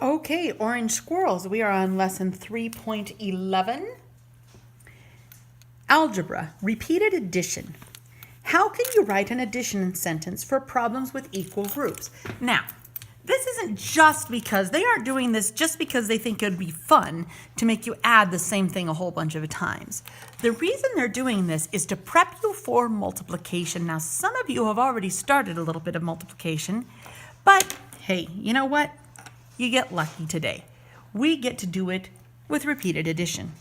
Okay, Orange Squirrels, we are on lesson 3.11. Algebra, repeated addition. How can you write an addition sentence for problems with equal groups? Now, this isn't just because they aren't doing this just because they think it would be fun to make you add the same thing a whole bunch of times. The reason they're doing this is to prep you for multiplication. Now, some of you have already started a little bit of multiplication, but hey, you know what? You get lucky today. We get to do it with repeated addition.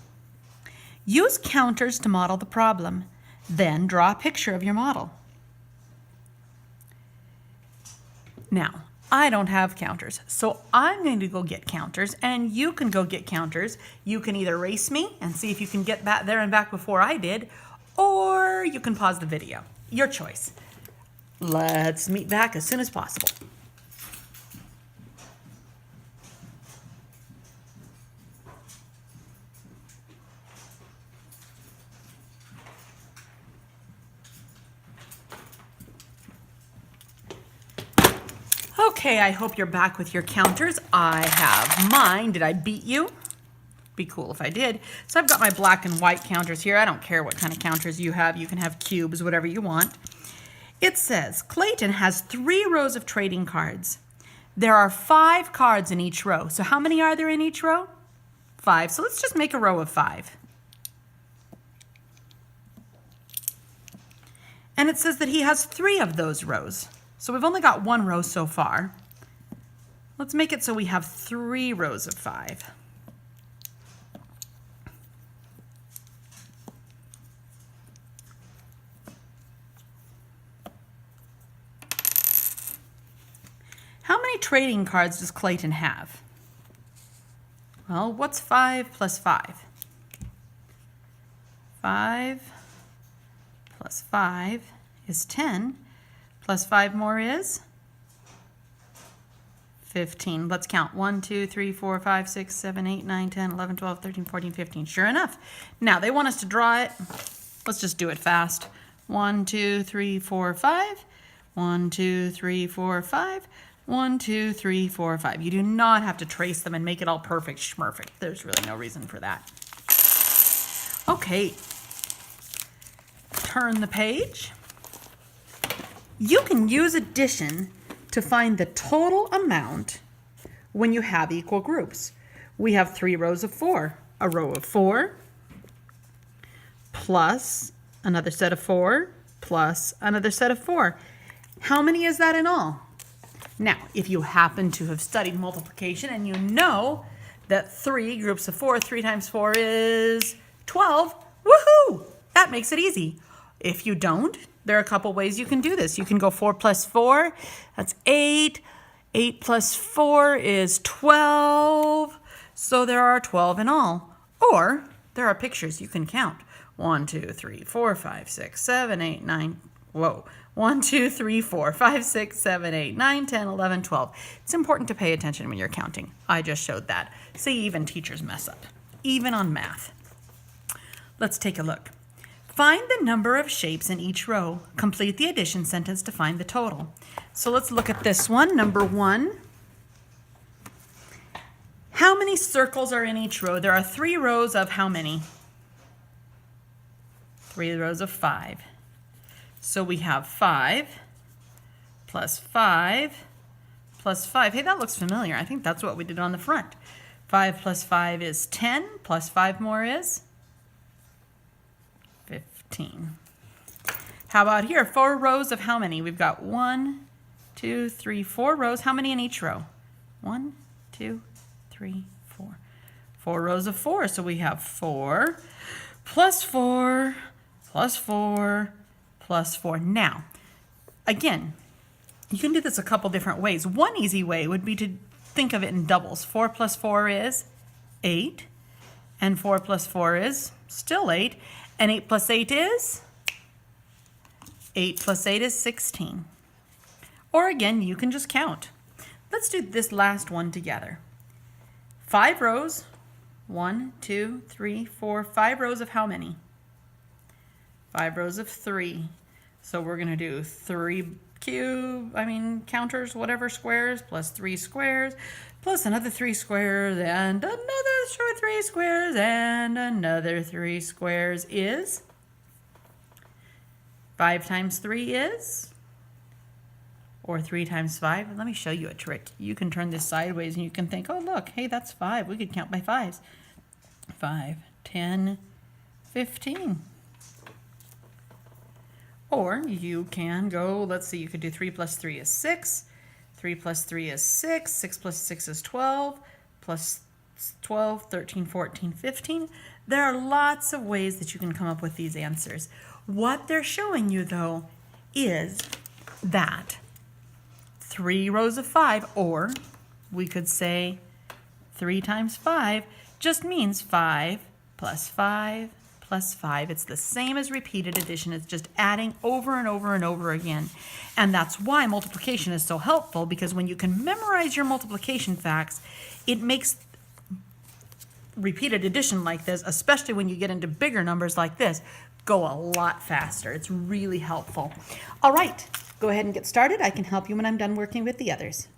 Use counters to model the problem. Then draw a picture of your model. Now, I don't have counters, so I'm going to go get counters, and you can go get counters. You can either race me and see if you can get back there and back before I did, or you can pause the video. Your choice. Let's meet back as soon as possible. Okay, I hope you're back with your counters. I have mine. Did I beat you? Be cool if I did. So I've got my black and white counters here. I don't care what kind of counters you have. You can have cubes, whatever you want. It says, Clayton has 3 rows of trading cards. There are 5 cards in each row. So how many are there in each row? 5. So let's just make a row of 5. And it says that he has 3 of those rows. So we've only got 1 row so far. Let's make it so we have 3 rows of 5. How many trading cards does Clayton have? Well, what's 5 plus 5? 5 plus 5 is 10. Plus 5 more is 15. Let's count. 1, 2, 3, 4, 5, 6, 7, 8, 9, 10, 11, 12, 13, 14, 15. Sure enough. Now, they want us to draw it. Let's just do it fast. 1, 2, 3, 4, 5. 1, 2, 3, 4, 5. 1, 2, 3, 4, 5. You do not have to trace them and make it all perfect schmurfect. There's really no reason for that. Okay. Turn the page. You can use addition to find the total amount when you have equal groups. We have 3 rows of 4. A row of 4 plus another set of 4 plus another set of 4. How many is that in all? Now, if you happen to have studied multiplication and you know that 3 groups of 4, 3 times 4 is 12, woohoo! That makes it easy. If you don't, there are a couple ways you can do this. You can go 4 plus 4, that's 8. 8 plus 4 is 12. So there are 12 in all. Or there are pictures you can count. 1, 2, 3, 4, 5, 6, 7, 8, 9. Whoa. 1, 2, 3, 4, 5, 6, 7, 8, 9, 10, 11, 12. It's important to pay attention when you're counting. I just showed that. See, even teachers mess up, even on math. Let's take a look. Find the number of shapes in each row. Complete the addition sentence to find the total. So let's look at this one, number 1. How many circles are in each row? There are 3 rows of how many? 3 rows of 5. So we have 5 plus 5 plus 5. Hey, that looks familiar. I think that's what we did on the front. 5 plus 5 is 10, plus 5 more is 15. How about here? 4 rows of how many? We've got 1, 2, 3, 4 rows. How many in each row? 1, 2, 3, 4. 4 rows of 4. So we have 4 plus 4 plus 4 plus 4. Now, again, you can do this a couple different ways. One easy way would be to think of it in doubles. 4 plus 4 is 8, and 4 plus 4 is still 8. And 8 plus 8 is? 8 plus 8 is 16. Or again, you can just count. Let's do this last one together. 5 rows. 1, 2, 3, 4, 5 rows of how many? 5 rows of 3. So we're going to do 3 counters, whatever, squares, plus 3 squares, plus another 3 squares, and another 3 squares, and another 3 squares is 5 times 3 is, or 3 times 5. Let me show you a trick. You can turn this sideways and you can think, oh look, hey, that's 5. We could count by 5s. 5, 10, 15. Or you can go, let's see, you could do 3 plus 3 is 6. 3 plus 3 is 6. 6 plus 6 is 12. Plus 12, 13, 14, 15. There are lots of ways that you can come up with these answers. What they're showing you, though, is that 3 rows of 5, or we could say 3 times 5, just means 5 plus 5 plus 5. It's the same as repeated addition. It's just adding over and over and over again. And that's why multiplication is so helpful, because when you can memorize your multiplication facts, it makes repeated addition like this, especially when you get into bigger numbers like this, go a lot faster. It's really helpful. All right, go ahead and get started. I can help you when I'm done working with the others.